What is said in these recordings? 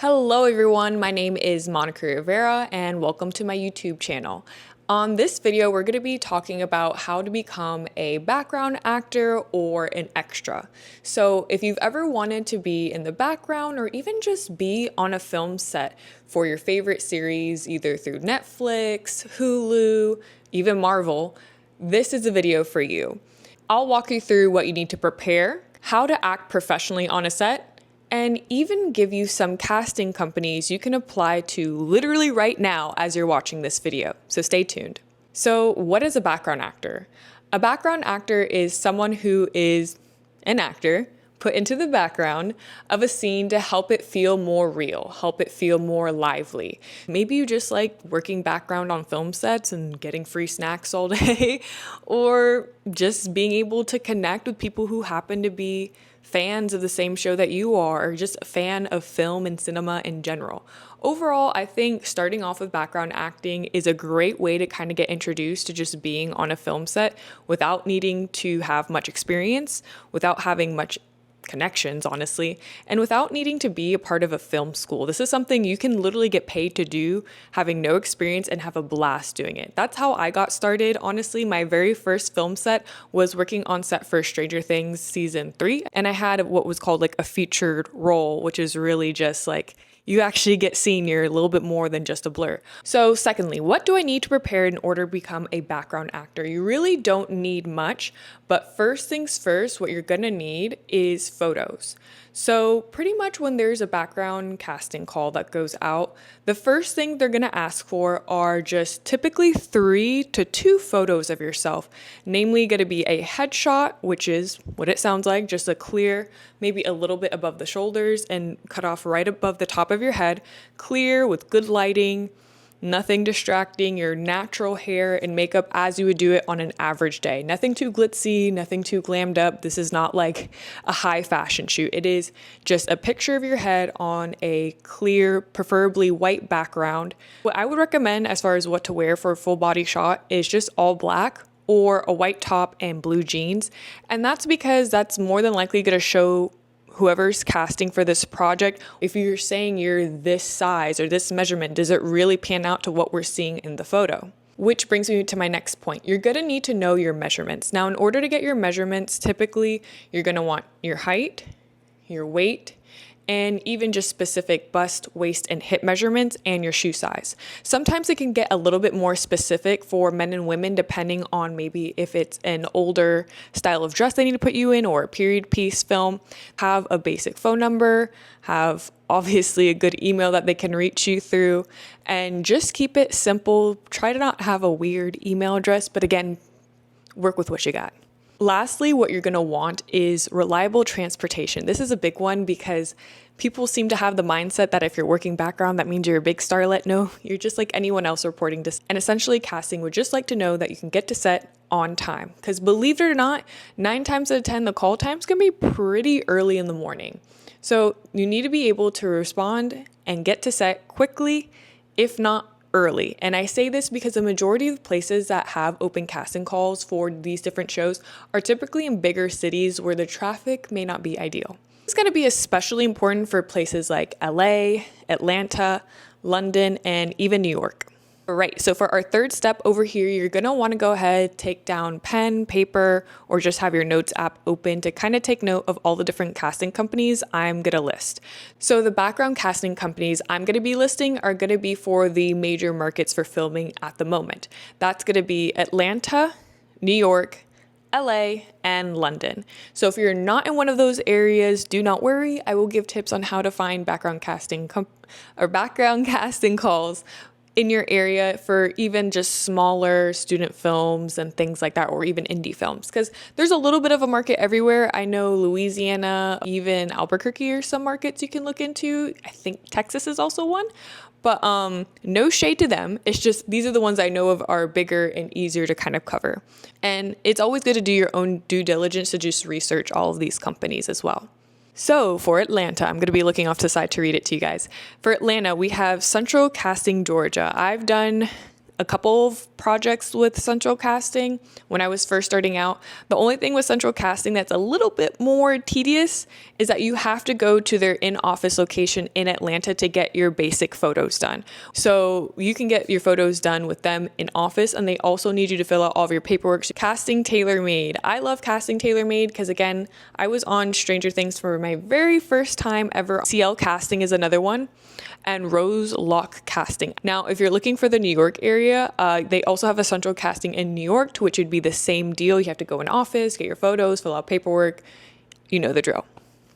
Hello everyone, my name is Monica Rivera and welcome to my YouTube channel. On this video, we're going to be talking about how to become a background actor or an extra. So if you've ever wanted to be in the background or even just be on a film set for your favorite series, either through Netflix, Hulu, even Marvel, this is a video for you. I'll walk you through what you need to prepare, how to act professionally on a set, and even give you some casting companies you can apply to literally right now as you're watching this video. So stay tuned. So what is a background actor? A background actor is someone who is an actor put into the background of a scene to help it feel more real, help it feel more lively. Maybe you just like working background on film sets and getting free snacks all day, or just being able to connect with people who happen to be fans of the same show that you are, or just a fan of film and cinema in general. Overall, I think starting off with background acting is a great way to kind of get introduced to just being on a film set without needing to have much experience, without having much connections, honestly, and without needing to be a part of a film school. This is something you can literally get paid to do, having no experience and have a blast doing it. That's how I got started. Honestly, my very first film set was working on set for Stranger Things season 3, and I had what was called like a featured role, which is really just like you actually get seen, you're a little bit more than just a blur. So secondly, what do I need to prepare in order to become a background actor? You really don't need much, but first things first, what you're gonna need is photos. So pretty much when there's a background casting call that goes out, the first thing they're gonna ask for are just typically 3 to 2 photos of yourself, namely gonna be a headshot, which is what it sounds like, just a clear, maybe a little bit above the shoulders and cut off right above the top of your head, clear with good lighting, nothing distracting, your natural hair and makeup as you would do it on an average day. Nothing too glitzy, nothing too glammed up. This is not like a high fashion shoot. It is just a picture of your head on a clear, preferably white background. What I would recommend as far as what to wear for a full body shot is just all black or a white top and blue jeans. And that's because that's more than likely going to show whoever's casting for this project, if you're saying you're this size or this measurement, does it really pan out to what we're seeing in the photo? Which brings me to my next point. You're gonna need to know your measurements. Now, in order to get your measurements, typically you're gonna want your height, your weight, and even just specific bust, waist, and hip measurements and your shoe size. Sometimes it can get a little bit more specific for men and women depending on maybe if it's an older style of dress they need to put you in or a period piece film. Have a basic phone number, have obviously a good email that they can reach you through, and just keep it simple. Try to not have a weird email address, but again, work with what you got. Lastly, what you're going to want is reliable transportation. This is a big one because people seem to have the mindset that if you're working background, that means you're a big starlet. No, you're just like anyone else reporting to. And essentially, casting would just like to know that you can get to set on time. Because believe it or not, 9 times out of 10, the call times can be pretty early in the morning. So you need to be able to respond and get to set quickly, if not early. And I say this because the majority of places that have open casting calls for these different shows are typically in bigger cities where the traffic may not be ideal. It's going to be especially important for places like LA, Atlanta, London, and even New York. All right, so for our third step over here, you're going to want to go ahead, take down pen, paper, or just have your notes app open to kind of take note of all the different casting companies I'm going to list. So the background casting companies I'm going to be listing are going to be for the major markets for filming at the moment. That's going to be Atlanta, New York, LA, and London. So if you're not in one of those areas, do not worry. I will give tips on how to find background casting calls in your area for even just smaller student films and things like that, or even indie films, because there's a little bit of a market everywhere. I know Louisiana, even Albuquerque are some markets you can look into. I think Texas is also one, but no shade to them. It's just these are the ones I know of are bigger and easier to kind of cover. And it's always good to do your own due diligence to just research all of these companies as well. So for Atlanta, I'm going to be looking off to the side to read it to you guys. For Atlanta, we have Central Casting Georgia. I've done a couple of projects with central casting when I was first starting out. The only thing with central casting that's a little bit more tedious is that you have to go to their in-office location in Atlanta to get your basic photos done. So you can get your photos done with them in office, and they also need you to fill out all of your paperwork. Casting tailor-made. I love casting tailor-made because, again, I was on Stranger Things for my very first time ever. CL Casting is another one, and Rose Lock Casting. Now, if you're looking for the New York area, they also have a central casting in New York, to which would be the same deal. You have to go in office, get your photos, fill out paperwork. You know the drill.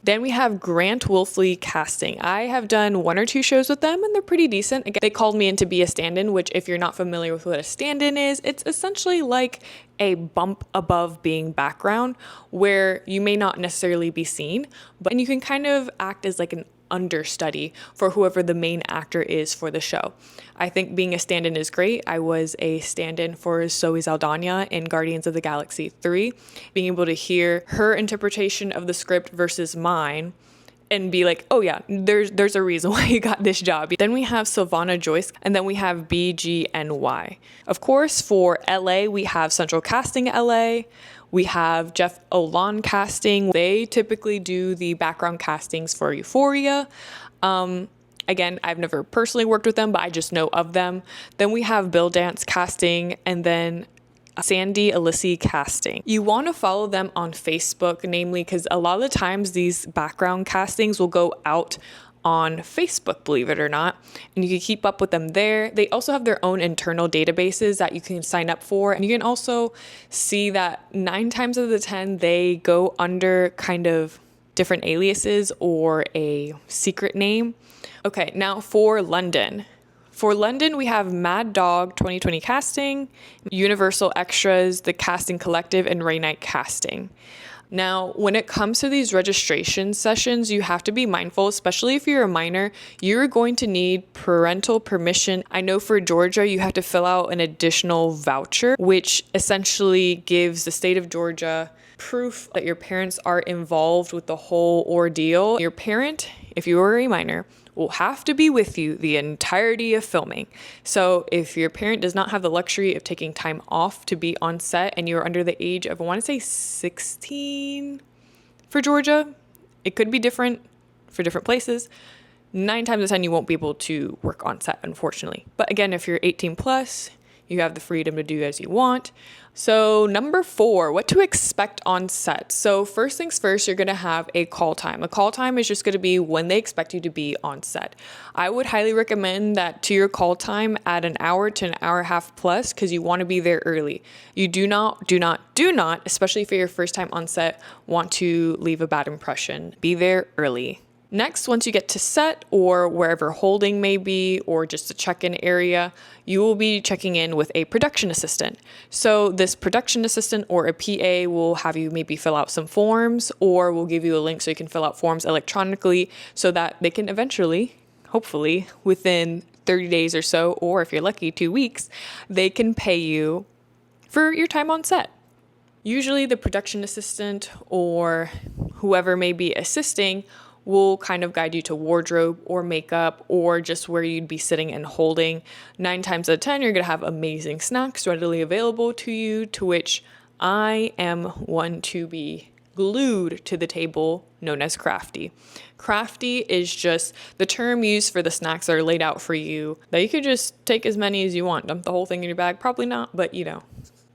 Then we have Grant Wolfley Casting. I have done 1 or 2 shows with them, and they're pretty decent. Again, they called me in to be a stand-in, which, if you're not familiar with what a stand-in is, it's essentially like a bump above being background, where you may not necessarily be seen, but you can kind of act as like an understudy for whoever the main actor is for the show. I think being a stand-in is great. I was a stand-in for Zoe Saldana in Guardians of the Galaxy 3, being able to hear her interpretation of the script versus mine and be like, oh yeah, there's a reason why you got this job. Then we have Sylvana Joyce, and then we have BGNY. Of course, for LA, we have Central Casting LA. We have Jeff Olan Casting. They typically do the background castings for Euphoria. Again, I've never personally worked with them, but I just know of them. Then we have Bill Dance Casting, and then Sandy Alissi Casting. You want to follow them on Facebook, namely because a lot of the times these background castings will go out on Facebook, believe it or not, and you can keep up with them there. They also have their own internal databases that you can sign up for, and you can also see that 9 times out of the 10 they go under kind of different aliases or a secret name. Okay, now for London. For London, we have Mad Dog 2020 Casting, Universal Extras, The Casting Collective, and Ray Knight Casting. Now, when it comes to these registration sessions, you have to be mindful, especially if you're a minor, you're going to need parental permission. I know for Georgia, you have to fill out an additional voucher, which essentially gives the state of Georgia proof that your parents are involved with the whole ordeal. Your parent, if you are a minor, will have to be with you the entirety of filming. So if your parent does not have the luxury of taking time off to be on set and you're under the age of, I want to say 16 for Georgia, it could be different for different places. 9 times out of 10, you won't be able to work on set, unfortunately. But again, if you're 18 plus, you have the freedom to do as you want. So number 4, what to expect on set. So first things first, you're going to have a call time. A call time is just going to be when they expect you to be on set. I would highly recommend that to your call time add an hour to an hour and a half plus, because you want to be there early. You do not, especially if you're your first time on set, want to leave a bad impression. Be there early. Next, once you get to set or wherever holding may be, or just a check-in area, you will be checking in with a production assistant. So this production assistant or a PA will have you maybe fill out some forms, or will give you a link so you can fill out forms electronically so that they can eventually, hopefully within 30 days or so, or if you're lucky, 2 weeks, they can pay you for your time on set. Usually the production assistant or whoever may be assisting will kind of guide you to wardrobe or makeup or just where you'd be sitting and holding. 9 times out of 10, you're going to have amazing snacks readily available to you, to which I am one to be glued to the table, known as crafty. Crafty is just the term used for the snacks that are laid out for you that you could just take as many as you want. Dump the whole thing in your bag? Probably not, but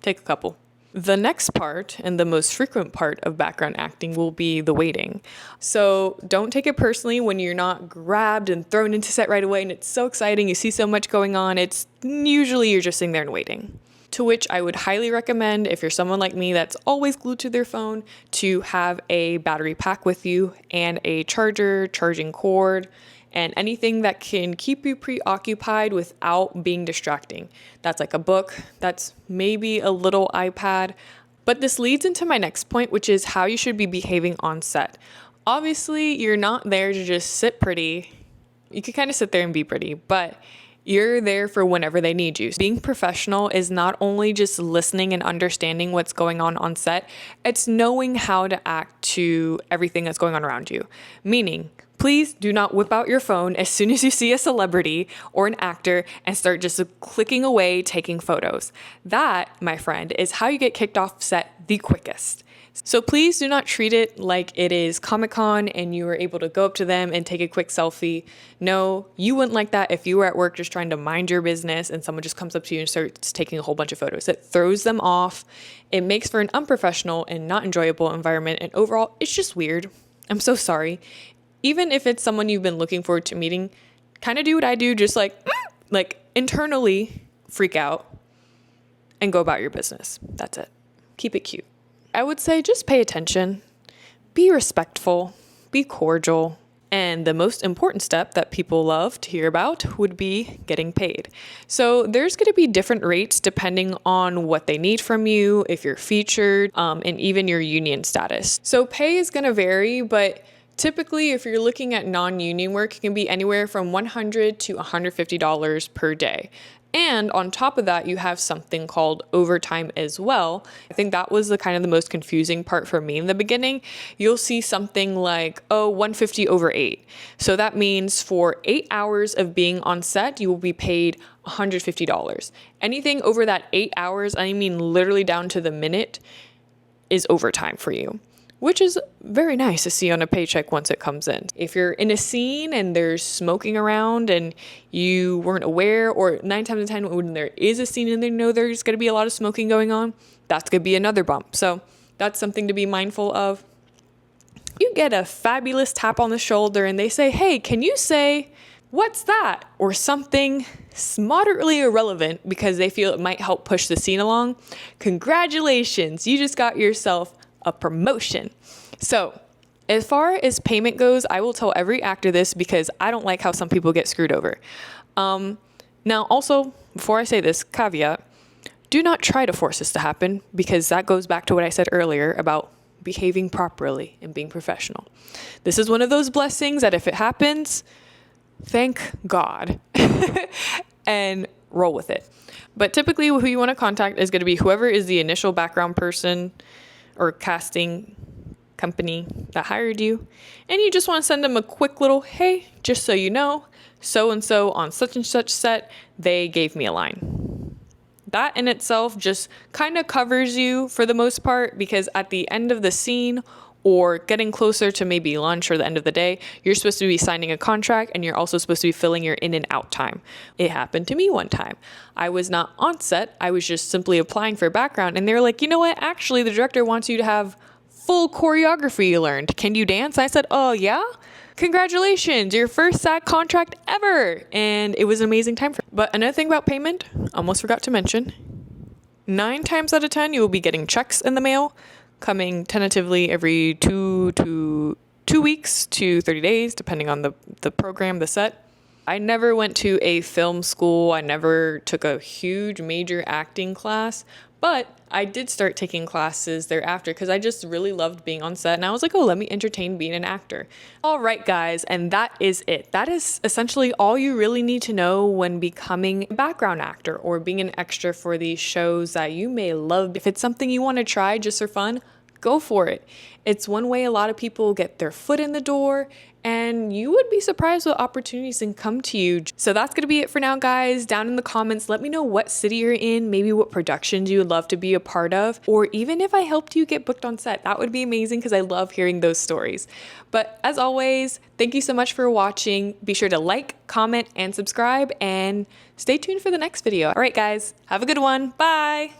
take a couple. The next part, and the most frequent part of background acting, will be the waiting. So don't take it personally when you're not grabbed and thrown into set right away and it's so exciting, you see so much going on. It's usually you're just sitting there and waiting. To which I would highly recommend, if you're someone like me that's always glued to their phone, to have a battery pack with you and a charger, charging cord, and anything that can keep you preoccupied without being distracting. That's like a book, that's maybe a little iPad. But this leads into my next point, which is how you should be behaving on set. Obviously, you're not there to just sit pretty. You can kind of sit there and be pretty, but You're there for whenever they need you. Being professional is not only just listening and understanding what's going on set, it's knowing how to act to everything that's going on around you. Meaning, please do not whip out your phone as soon as you see a celebrity or an actor and start just clicking away, taking photos. That, my friend, is how you get kicked off set the quickest. So please do not treat it like it is Comic-Con and you are able to go up to them and take a quick selfie. No, you wouldn't like that if you were at work just trying to mind your business and someone just comes up to you and starts taking a whole bunch of photos. It throws them off. It makes for an unprofessional and not enjoyable environment. And overall, it's just weird. I'm so sorry. Even if it's someone you've been looking forward to meeting, kind of do what I do, just like internally freak out and go about your business. That's it. Keep it cute. I would say just pay attention, be respectful, be cordial, and the most important step that people love to hear about would be getting paid. So there's going to be different rates depending on what they need from you, if you're featured, and even your union status. So pay is going to vary, but typically, if you're looking at non-union work, it can be anywhere from $100 to $150 per day. And on top of that, you have something called overtime as well. I think that was the most confusing part for me in the beginning. You'll see something like, $150 over 8. So that means for 8 hours of being on set, you will be paid $150. Anything over that 8 hours, I mean literally down to the minute, is overtime for you, which is very nice to see on a paycheck once it comes in. If you're in a scene and there's smoking around and you weren't aware, or 9 times out of 10 when there is a scene and they know there's going to be a lot of smoking going on, that's going to be another bump. So that's something to be mindful of. You get a fabulous tap on the shoulder and they say, hey, can you say, what's that? Or something moderately irrelevant because they feel it might help push the scene along. Congratulations, you just got yourself a promotion. So as far as payment goes, I will tell every actor this because I don't like how some people get screwed over. Now also, before I say this, caveat, do not try to force this to happen because that goes back to what I said earlier about behaving properly and being professional. This is one of those blessings that if it happens, thank God and roll with it. But typically who you want to contact is going to be whoever is the initial background person or casting company that hired you. And you just want to send them a quick little, hey, just so you know, so-and-so on such and such set, they gave me a line. That in itself just kind of covers you for the most part, because at the end of the scene or getting closer to maybe lunch or the end of the day, you're supposed to be signing a contract and you're also supposed to be filling your in and out time. It happened to me one time. I was not on set. I was just simply applying for background and they were like, you know what? Actually, the director wants you to have full choreography you learned. Can you dance? I said, oh yeah? Congratulations, your first SAG contract ever. And it was an amazing time. But another thing about payment, almost forgot to mention, 9 times out of 10, you will be getting checks in the mail, coming tentatively every 2 weeks to 30 days, depending on the program, the set. I never went to a film school. I never took a huge major acting class, but I did start taking classes thereafter because I just really loved being on set. And I was like, oh, let me entertain being an actor. All right, guys. And that is it. That is essentially all you really need to know when becoming a background actor or being an extra for these shows that you may love. If it's something you want to try just for fun, go for it. It's one way a lot of people get their foot in the door, and you would be surprised what opportunities can come to you. So that's going to be it for now, guys. Down in the comments, let me know what city you're in, maybe what productions you would love to be a part of, or even if I helped you get booked on set. That would be amazing because I love hearing those stories. But as always, thank you so much for watching. Be sure to like, comment, and subscribe, and stay tuned for the next video. All right, guys, have a good one. Bye.